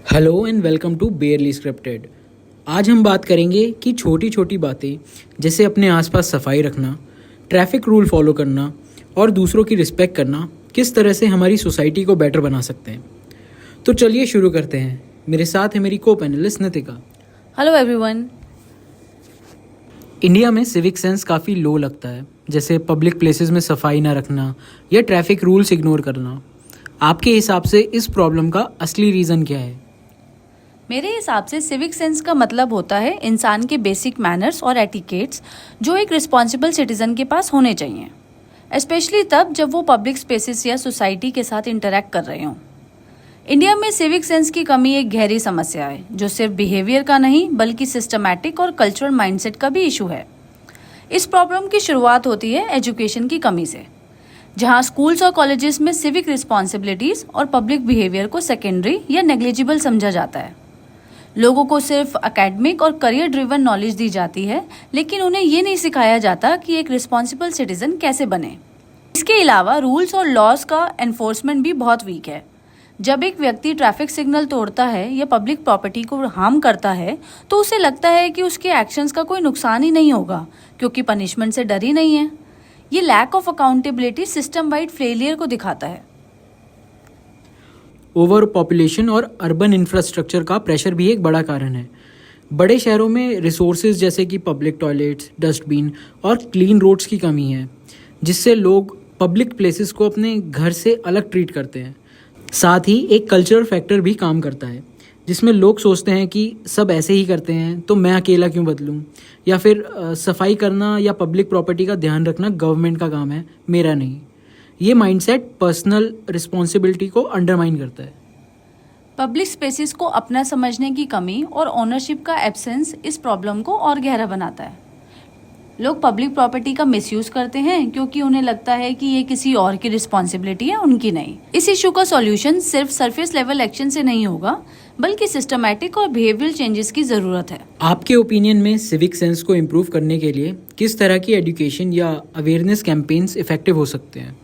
Hello and welcome to barely scripted. आज हम बात करेंगे कि छोटी छोटी बातें जैसे अपने आसपास सफाई रखना, ट्रैफिक रूल फॉलो करना और दूसरों की रिस्पेक्ट करना किस तरह से हमारी सोसाइटी को बेटर बना सकते हैं। तो चलिए शुरू करते हैं। मेरे साथ है मेरी को panelist Nitika. Hello everyone. India में सिविक सेंस काफ़ी लो लगता है, जैसे पब्लिक प्लेसेस में सफाई ना रखना या ट्रैफिक रूल्स इग्नोर करना। आपके हिसाब से इस प्रॉब्लम का असली रीज़न क्या है? मेरे हिसाब से सिविक सेंस का मतलब होता है इंसान के बेसिक मैनर्स और एटिकेट्स जो एक रिस्पॉन्सिबल सिटीजन के पास होने चाहिए, स्पेशली तब जब वो पब्लिक स्पेसेस या सोसाइटी के साथ इंटरेक्ट कर रहे हों। इंडिया में सिविक सेंस की कमी एक गहरी समस्या है जो सिर्फ बिहेवियर का नहीं बल्कि सिस्टमैटिक और कल्चरल माइंडसेट का भी इशू है। इस प्रॉब्लम की शुरुआत होती है एजुकेशन की कमी से, जहां स्कूल्स और कॉलेजेस में सिविक रिस्पॉन्सिबिलिटीज और पब्लिक बिहेवियर को सेकेंडरी या नेग्लिजिबल समझा जाता है। लोगों को सिर्फ एकेडमिक और करियर ड्रिवन नॉलेज दी जाती है, लेकिन उन्हें ये नहीं सिखाया जाता कि एक रिस्पॉन्सिबल सिटीजन कैसे बने। इसके अलावा रूल्स और लॉज का एनफोर्समेंट भी बहुत वीक है। जब एक व्यक्ति ट्रैफिक सिग्नल तोड़ता है या पब्लिक प्रॉपर्टी को हार्म करता है तो उसे लगता है कि उसके एक्शंस का कोई नुकसान ही नहीं होगा क्योंकि पनिशमेंट से डर ही नहीं है। ये lack of accountability system wide failure को दिखाता है। ओवर पॉपुलेशन और अर्बन इंफ्रास्ट्रक्चर का प्रेशर भी एक बड़ा कारण है। बड़े शहरों में रिसोर्सेज जैसे कि पब्लिक टॉयलेट्स, डस्टबिन और क्लीन रोड्स की कमी है, जिससे लोग पब्लिक प्लेसेस को अपने घर से अलग ट्रीट करते हैं। साथ ही एक कल्चरल फैक्टर भी काम करता है, जिसमें लोग सोचते हैं कि सब ऐसे ही करते हैं तो मैं अकेला क्यों बदलूं, या फिर सफाई करना या पब्लिक प्रॉपर्टी का ध्यान रखना गवर्नमेंट का काम है, मेरा नहीं। ये माइंडसेट पर्सनल रिस्पॉन्सिबिलिटी को अंडरमाइन करता है। पब्लिक स्पेसेस को अपना समझने की कमी और ओनरशिप का एब्सेंस इस प्रॉब्लम को और गहरा बनाता है। लोग पब्लिक प्रॉपर्टी का मिसयूज करते हैं क्योंकि उन्हें लगता है कि ये किसी और की रिस्पॉन्सिबिलिटी है, उनकी नहीं। इस इशू का सॉल्यूशन सिर्फ सरफेस लेवल एक्शन से नहीं होगा, बल्कि सिस्टमैटिक और बिहेवियरल चेंजेस की जरूरत है। आपके ओपिनियन में सिविक सेंस को इम्प्रूव करने के लिए किस तरह की एजुकेशन या अवेयरनेस कैंपेन्स इफेक्टिव हो सकते हैं?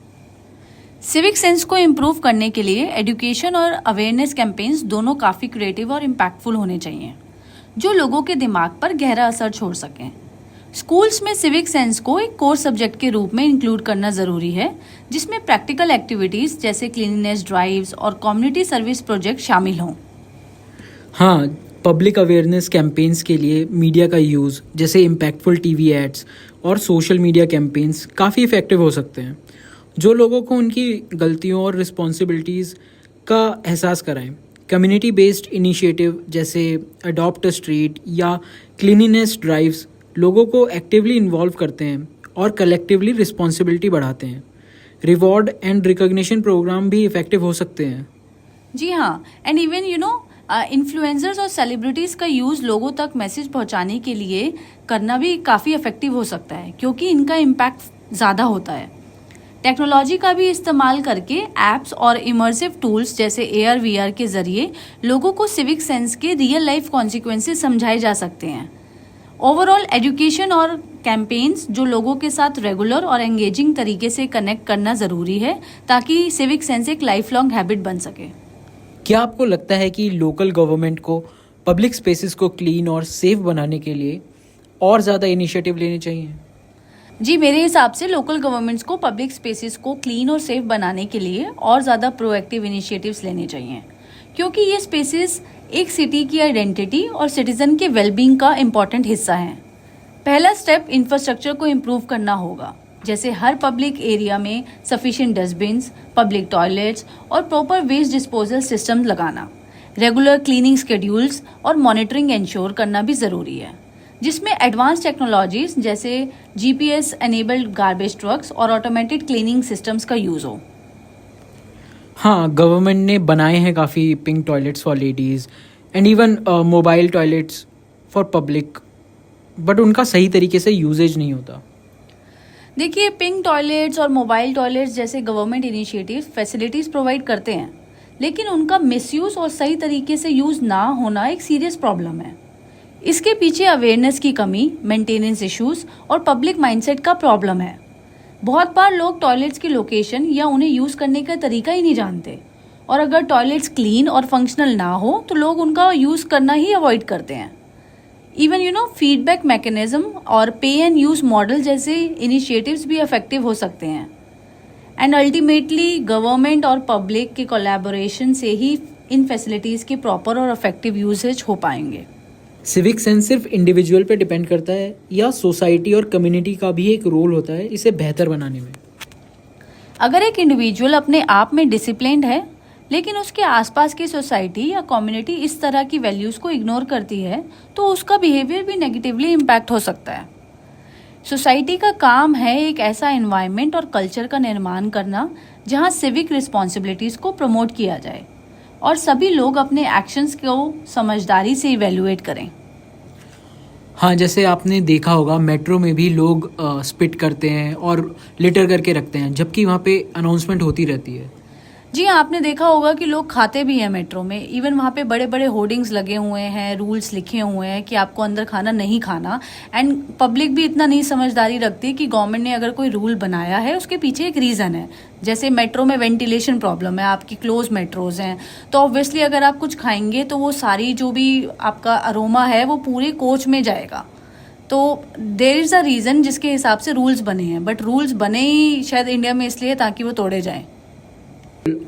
सिविक सेंस को इम्प्रूव करने के लिए एजुकेशन और अवेयरनेस कैंपेन्स दोनों काफ़ी क्रिएटिव और इम्पैक्टफुल होने चाहिए, जो लोगों के दिमाग पर गहरा असर छोड़ सकें। स्कूल्स में सिविक सेंस को एक कोर सब्जेक्ट के रूप में इंक्लूड करना ज़रूरी है, जिसमें प्रैक्टिकल एक्टिविटीज़ जैसे क्लीननेस ड्राइव्स और कम्युनिटी सर्विस प्रोजेक्ट शामिल हों। हाँ, पब्लिक अवेयरनेस कैंपेन्स के लिए मीडिया का यूज़ जैसे इम्पैक्टफुल टीवी एड्स और सोशल मीडिया कैंपेन्स काफ़ी इफ़ेक्टिव हो सकते हैं, जो लोगों को उनकी गलतियों और रिस्पॉन्सिबिलिटीज़ का एहसास कराएं। कम्युनिटी बेस्ड इनिशिएटिव जैसे अडॉप्ट अ स्ट्रीट या क्लीनिनेस ड्राइव्स लोगों को एक्टिवली इन्वॉल्व करते हैं और कलेक्टिवली रिस्पॉन्सिबिलिटी बढ़ाते हैं। रिवॉर्ड एंड रिकॉग्निशन प्रोग्राम भी इफ़ेक्टिव हो सकते हैं। जी हाँ, एंड इवन इन्फ्लुएंसर्स और सेलिब्रिटीज़ का यूज़ लोगों तक मैसेज पहुंचाने के लिए करना भी काफ़ी इफेक्टिव हो सकता है, क्योंकि इनका इम्पैक्ट ज़्यादा होता है। टेक्नोलॉजी का भी इस्तेमाल करके एप्स और इमर्सिव टूल्स जैसे AR VR के जरिए लोगों को सिविक सेंस के रियल लाइफ कॉन्सिक्वेंसेस समझाए जा सकते हैं। ओवरऑल एजुकेशन और कैंपेन्स जो लोगों के साथ रेगुलर और एंगेजिंग तरीके से कनेक्ट करना ज़रूरी है, ताकि सिविक सेंस एक लाइफ लॉन्ग हैबिट बन सके। क्या आपको लगता है कि लोकल गवर्नमेंट को पब्लिक स्पेसेस को क्लीन और सेफ बनाने के लिए और ज़्यादा इनिशिएटिव लेने चाहिए? जी, मेरे हिसाब से लोकल गवर्नमेंट्स को पब्लिक स्पेसेस को क्लीन और सेफ बनाने के लिए और ज़्यादा प्रोएक्टिव इनिशिएटिव्स लेने चाहिए, क्योंकि ये स्पेसेस एक सिटी की आइडेंटिटी और सिटीजन के वेलबींग का इम्पॉर्टेंट हिस्सा हैं। पहला स्टेप इंफ्रास्ट्रक्चर को इम्प्रूव करना होगा, जैसे हर पब्लिक एरिया में सफिशिएंट डस्टबिन्स, पब्लिक टॉयलेट्स और प्रॉपर वेस्ट डिस्पोजल सिस्टम लगाना। रेगुलर क्लीनिंग शेड्यूल्स और मॉनिटरिंग इंश्योर करना भी ज़रूरी है, जिसमें एडवांस टेक्नोलॉजीज जैसे GPS एनेबल्ड गार्बेज ट्रक्स और ऑटोमेटेड क्लीनिंग सिस्टम्स का यूज़ हो। हाँ, गवर्नमेंट ने बनाए हैं काफ़ी pink toilets for ladies and even mobile toilets for public, but उनका सही तरीके से यूजेज नहीं होता। देखिए, पिंक टॉयलेट्स और मोबाइल टॉयलेट्स जैसे गवर्नमेंट इनिशिएटिव फैसिलिटीज़ प्रोवाइड करते हैं, लेकिन उनका मिसयूज़ और सही तरीके से यूज़ ना होना एक सीरियस प्रॉब्लम है। इसके पीछे अवेयरनेस की कमी, मेंटेनेंस इश्यूज और पब्लिक माइंडसेट का प्रॉब्लम है। बहुत बार लोग टॉयलेट्स की लोकेशन या उन्हें यूज़ करने का तरीका ही नहीं जानते और अगर टॉयलेट्स क्लीन और फंक्शनल ना हो तो लोग उनका यूज़ करना ही अवॉइड करते हैं। इवन फीडबैक मैकेनिज्म और पे एंड यूज़ मॉडल जैसे इनिशिएटिव्स भी इफेक्टिव हो सकते हैं। एंड अल्टीमेटली गवर्नमेंट और पब्लिक के कोलैबोरेशन से ही इन फैसिलिटीज़ के प्रॉपर और इफेक्टिव यूसेज हो पाएंगे। सिविक सेंस सिर्फ इंडिविजुअल पे डिपेंड करता है या सोसाइटी और कम्युनिटी का भी एक रोल होता है इसे बेहतर बनाने में? अगर एक इंडिविजुअल अपने आप में डिसिप्लिन्ड है लेकिन उसके आसपास की सोसाइटी या कम्युनिटी इस तरह की वैल्यूज़ को इग्नोर करती है तो उसका बिहेवियर भी नेगेटिवली इम्पैक्ट हो सकता है। सोसाइटी का काम है एक ऐसा एनवायरनमेंट और कल्चर का निर्माण करना जहां सिविक रिस्पॉन्सिबिलिटीज़ को प्रमोट किया जाए और सभी लोग अपने एक्शंस को समझदारी से इवेल्युएट करें। हाँ, जैसे आपने देखा होगा मेट्रो में भी लोग स्पिट करते हैं और लिटर करके रखते हैं जबकि वहाँ पे अनाउंसमेंट होती रहती है। जी हाँ, आपने देखा होगा कि लोग खाते भी हैं मेट्रो में। इवन वहाँ पे बड़े बड़े होर्डिंग्स लगे हुए हैं, रूल्स लिखे हुए हैं कि आपको अंदर खाना नहीं खाना। एंड पब्लिक भी इतना नहीं समझदारी रखती कि गवर्नमेंट ने अगर कोई रूल बनाया है उसके पीछे एक रीज़न है। जैसे मेट्रो में वेंटिलेशन प्रॉब्लम है, आपकी क्लोज मेट्रोज हैं, तो ऑब्वियसली अगर आप कुछ खाएंगे तो वो सारी जो भी आपका अरोमा है वो पूरे कोच में जाएगा। तो देयर इज़ अ रीज़न जिसके हिसाब से रूल्स बने हैं, बट रूल्स बने ही शायद इंडिया में इसलिए ताकि वो तोड़े जाएं।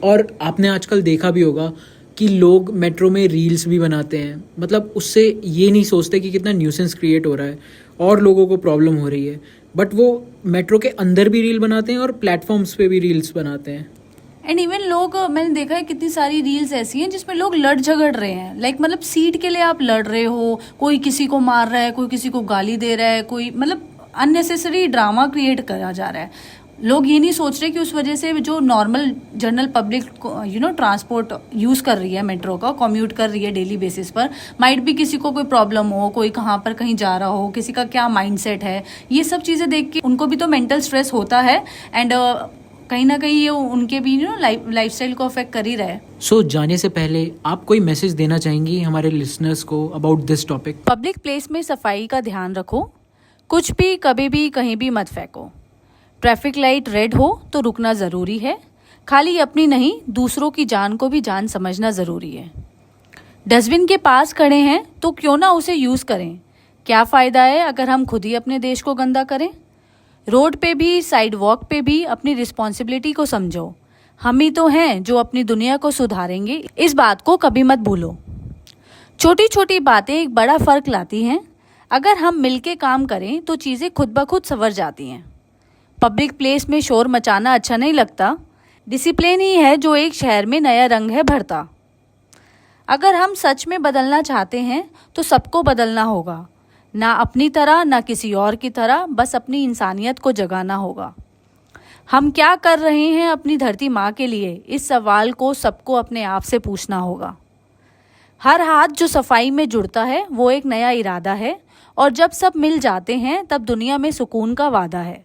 और आपने आजकल देखा भी होगा कि लोग मेट्रो में रील्स भी बनाते हैं, मतलब उससे ये नहीं सोचते कि कितना न्यूसेंस क्रिएट हो रहा है और लोगों को प्रॉब्लम हो रही है, बट वो मेट्रो के अंदर भी रील बनाते हैं और प्लेटफॉर्म्स पे भी रील्स बनाते हैं। एंड इवन लोग, मैंने देखा है कितनी सारी रील्स ऐसी हैं जिसमें लोग लड़ झगड़ रहे हैं। लाइक मतलब सीट के लिए आप लड़ रहे हो, कोई किसी को मार रहा है, कोई किसी को गाली दे रहा है, कोई मतलब अननेसेसरी ड्रामा क्रिएट करा जा रहा है। लोग ये नहीं सोच रहे कि उस वजह से जो normal general public transport use कर रही है, मेट्रो का कम्यूट कर रही है डेली बेसिस पर, माइट भी किसी को कोई प्रॉब्लम हो, कोई कहाँ पर कहीं जा रहा हो, किसी का क्या माइंडसेट है, ये सब चीज़ें देख के उनको भी तो मेंटल स्ट्रेस होता है। एंड कहीं ना कहीं ये उनके भी लाइफस्टाइल को अफेक्ट कर ही रहा है। सो जाने से पहले आप कोई मैसेज देना चाहेंगी हमारे लिसनर्स को about this topic? Public place में सफाई का ध्यान रखो, कुछ भी कभी भी कहीं भी मत फेंको। ट्रैफिक लाइट रेड हो तो रुकना ज़रूरी है, खाली अपनी नहीं दूसरों की जान को भी जान समझना ज़रूरी है। डस्टबिन के पास खड़े हैं तो क्यों ना उसे यूज़ करें, क्या फ़ायदा है अगर हम खुद ही अपने देश को गंदा करें। रोड पे भी साइड वॉक पे भी अपनी रिस्पॉन्सिबिलिटी को समझो, हम ही तो हैं जो अपनी दुनिया को सुधारेंगे, इस बात को कभी मत भूलो। छोटी छोटी बातें एक बड़ा फ़र्क लाती हैं, अगर हम मिलके काम करें तो चीज़ें खुद ब खुद संवर जाती हैं। पब्लिक प्लेस में शोर मचाना अच्छा नहीं लगता, डिसिप्लिन ही है जो एक शहर में नया रंग है भरता। अगर हम सच में बदलना चाहते हैं तो सबको बदलना होगा, ना अपनी तरह ना किसी और की तरह, बस अपनी इंसानियत को जगाना होगा। हम क्या कर रहे हैं अपनी धरती माँ के लिए, इस सवाल को सबको अपने आप से पूछना होगा। हर हाथ जो सफाई में जुड़ता है वो एक नया इरादा है, और जब सब मिल जाते हैं तब दुनिया में सुकून का वादा है।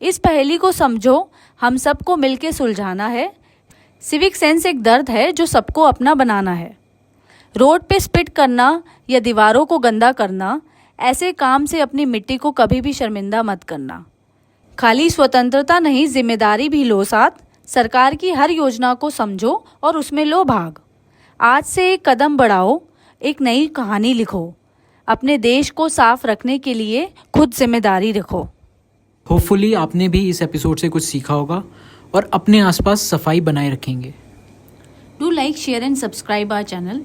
इस पहेली को समझो, हम सबको मिलके सुलझाना है। सिविक सेंस एक दर्द है जो सबको अपना बनाना है। रोड पे स्पिट करना या दीवारों को गंदा करना, ऐसे काम से अपनी मिट्टी को कभी भी शर्मिंदा मत करना। खाली स्वतंत्रता नहीं, जिम्मेदारी भी लो साथ। सरकार की हर योजना को समझो और उसमें लो भाग। आज से एक कदम बढ़ाओ, एक नई कहानी लिखो। अपने देश को साफ रखने के लिए खुद जिम्मेदारी रखो। होपफुली आपने भी इस एपिसोड से कुछ सीखा होगा और अपने आसपास सफाई बनाए रखेंगे। Do like, share and subscribe our channel.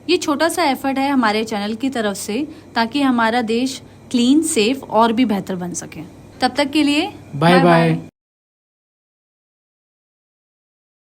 ये छोटा सा एफर्ट है हमारे चैनल की तरफ से ताकि हमारा देश क्लीन, सेफ और भी बेहतर बन सके। तब तक के लिए बाय बाय।